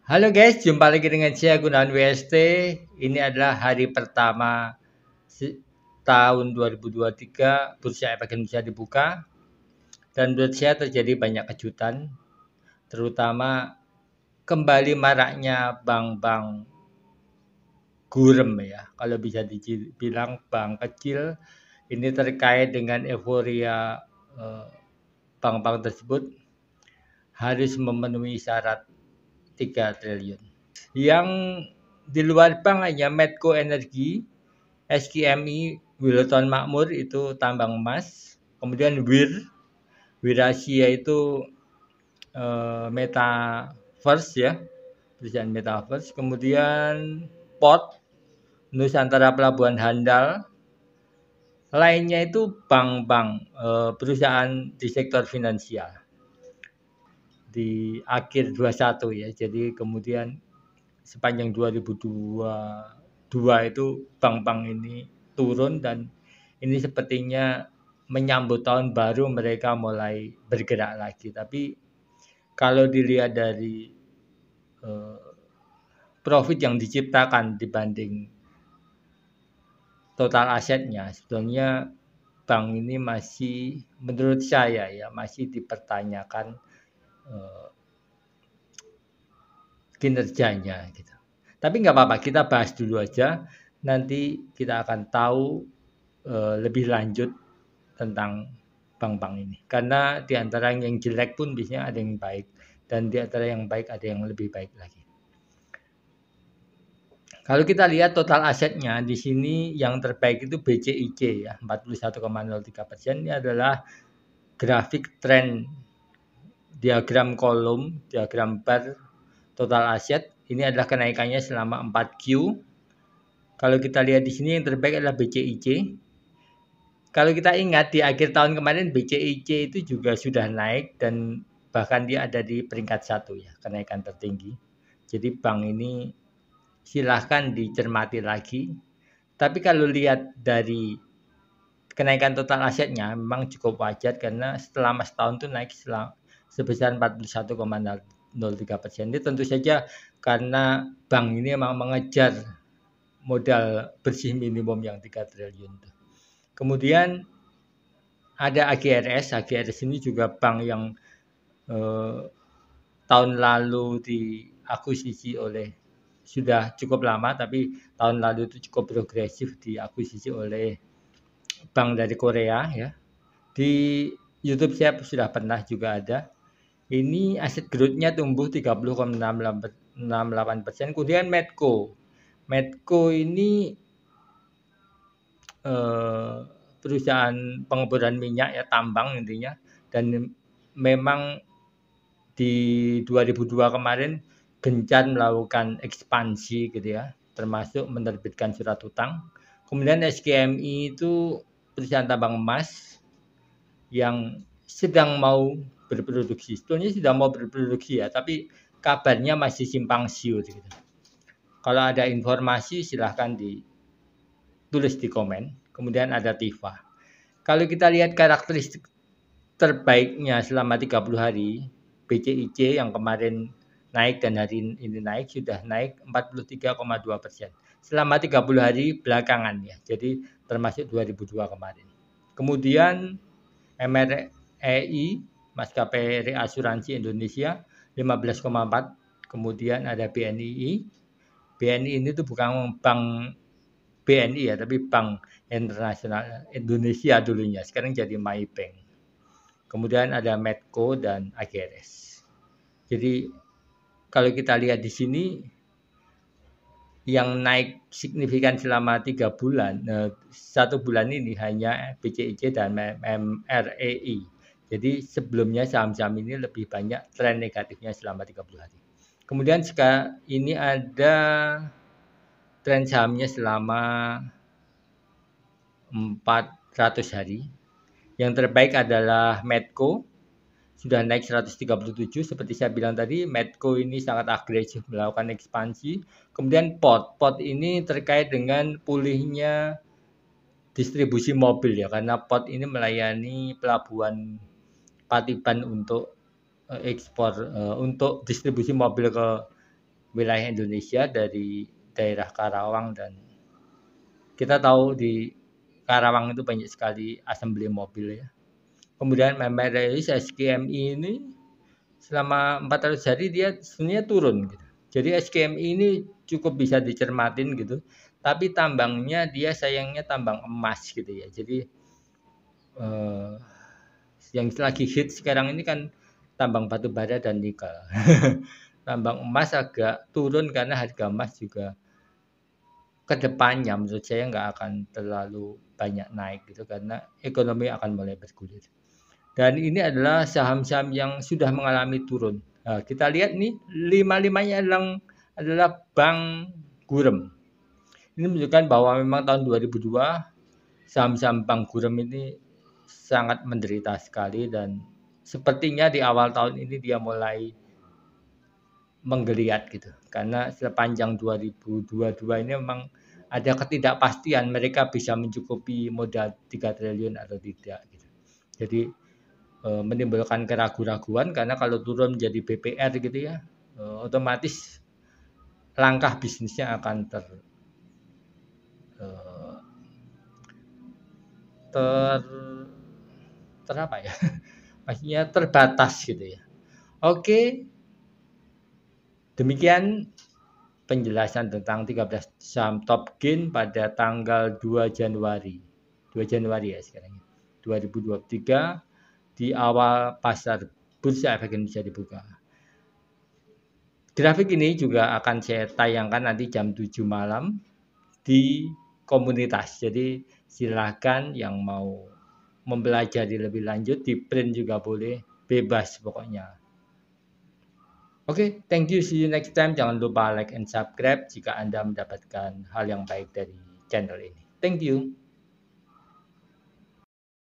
Halo guys, jumpa lagi dengan saya Gunawan WST. Ini adalah hari pertama tahun 2023 Bursa Efek Indonesia dibuka dan menurut saya terjadi banyak kejutan, terutama kembali maraknya bank-bank gurem ya. Kalau bisa dibilang bank kecil ini terkait dengan euforia bank-bank tersebut harus memenuhi syarat 3 triliun. Yang di luar bank hanya Medco Energi, SKMI, Wilton Makmur itu tambang emas, kemudian Wirasia itu Metaverse ya, perusahaan Metaverse, kemudian POT, Nusantara Pelabuhan Handal, lainnya itu bank-bank perusahaan di sektor finansial di akhir 21 ya. Jadi kemudian sepanjang 2022 itu bank-bank ini turun dan ini sepertinya menyambut tahun baru mereka mulai bergerak lagi. Tapi kalau dilihat dari profit yang diciptakan dibanding total asetnya, sebetulnya bank ini masih menurut saya ya masih dipertanyakan kinerjanya gitu. Tapi nggak apa-apa, kita bahas dulu aja. Nanti kita akan tahu lebih lanjut tentang bank-bank ini. Karena di antara yang jelek pun biasanya ada yang baik. Dan di antara yang baik ada yang lebih baik lagi. Kalau kita lihat total asetnya, di sini yang terbaik itu BCIC ya, 41,03%. Ini adalah grafik tren diagram kolom, diagram bar total aset. Ini adalah kenaikannya selama 4Q. Kalau kita lihat di sini yang terbaik adalah BCIC. Kalau kita ingat di akhir tahun kemarin BCIC itu juga sudah naik dan bahkan dia ada di peringkat 1 ya, kenaikan tertinggi. Jadi bank ini silahkan dicermati lagi. Tapi kalau lihat dari kenaikan total asetnya memang cukup wajar karena selama setahun itu naik sebesar 41,03%. Ini tentu saja karena bank ini memang mengejar modal bersih minimum yang 3 triliun. Kemudian ada AGRS. AGRS ini juga bank yang tahun lalu diakuisisi oleh sudah cukup lama, tapi tahun lalu itu cukup progresif diakuisisi oleh bank dari Korea ya. Di YouTube saya sudah pernah juga ada. Ini aset growth-nya tumbuh 30,68%. Kemudian Medco ini perusahaan pengeboran minyak ya, tambang intinya, dan memang di 2002 kemarin gencar melakukan ekspansi gitu ya, termasuk menerbitkan surat utang. Kemudian SKMI itu perusahaan tambang emas yang sedang mau berproduksi. Sebetulnya sudah mau berproduksi ya, tapi kabarnya masih simpang siur gitu. Kalau ada informasi silahkan ditulis di komen. Kemudian ada Tifa. Kalau kita lihat karakteristik terbaiknya selama 30 hari, BCIC yang kemarin naik dan hari ini naik sudah naik 43,2% selama 30 hari belakangan ya. Jadi termasuk 2002 kemarin. Kemudian MREI, Maskapai Reasuransi Indonesia 15,4. Kemudian ada BNI. BNI ini tuh bukan bank BNI ya, tapi Bank Internasional Indonesia dulunya. Sekarang jadi Maybank. Kemudian ada Medco dan AGRS. Jadi kalau kita lihat di sini yang naik signifikan selama 3 bulan, 1 bulan ini hanya BCIC dan MREI. Jadi sebelumnya saham-saham ini lebih banyak tren negatifnya selama 30 hari. Kemudian ini ada tren sahamnya selama 400 hari. Yang terbaik adalah Medco, sudah naik 137. Seperti saya bilang tadi, Medco ini sangat agresif melakukan ekspansi. Kemudian POT ini terkait dengan pulihnya distribusi mobil ya, karena POT ini melayani pelabuhan Patiban untuk ekspor, untuk distribusi mobil ke wilayah Indonesia dari daerah Karawang, dan kita tahu di Karawang itu banyak sekali assembly mobil ya. Kemudian merilis SKMI ini selama 400 hari dia sebenarnya turun gitu. Jadi SKMI ini cukup bisa dicermatin gitu. Tapi tambangnya dia sayangnya tambang emas gitu ya. Jadi yang lagi hit sekarang ini kan tambang batu bara dan nikel. Tambang emas agak turun karena harga emas juga kedepannya menurut saya nggak akan terlalu banyak naik gitu karena ekonomi akan mulai bergulir. Dan ini adalah saham-saham yang sudah mengalami turun. Nah, kita lihat nih lima-limanya adalah Bank Gurem. Ini menunjukkan bahwa memang tahun 2002 saham-saham Bank Gurem ini sangat menderita sekali, dan sepertinya di awal tahun ini dia mulai menggeliat gitu. Karena sepanjang 2022 ini memang ada ketidakpastian mereka bisa mencukupi modal 3 triliun atau tidak gitu. Jadi menimbulkan keraguan-raguan karena kalau turun menjadi BPR gitu ya, otomatis langkah bisnisnya akan ter apa ya? Maksudnya terbatas gitu ya. Oke, demikian penjelasan tentang 13 saham top gain pada tanggal 2 Januari. 2 Januari ya sekarang. 2023 di awal pasar Bursa Efek Indonesia dibuka. Grafik ini juga akan saya tayangkan nanti jam 7 malam di komunitas. Jadi silakan yang mau mempelajari lebih lanjut, di print juga boleh, bebas pokoknya. Oke, thank you, see you next time. Jangan lupa like and subscribe jika Anda mendapatkan hal yang baik dari channel ini. Thank you.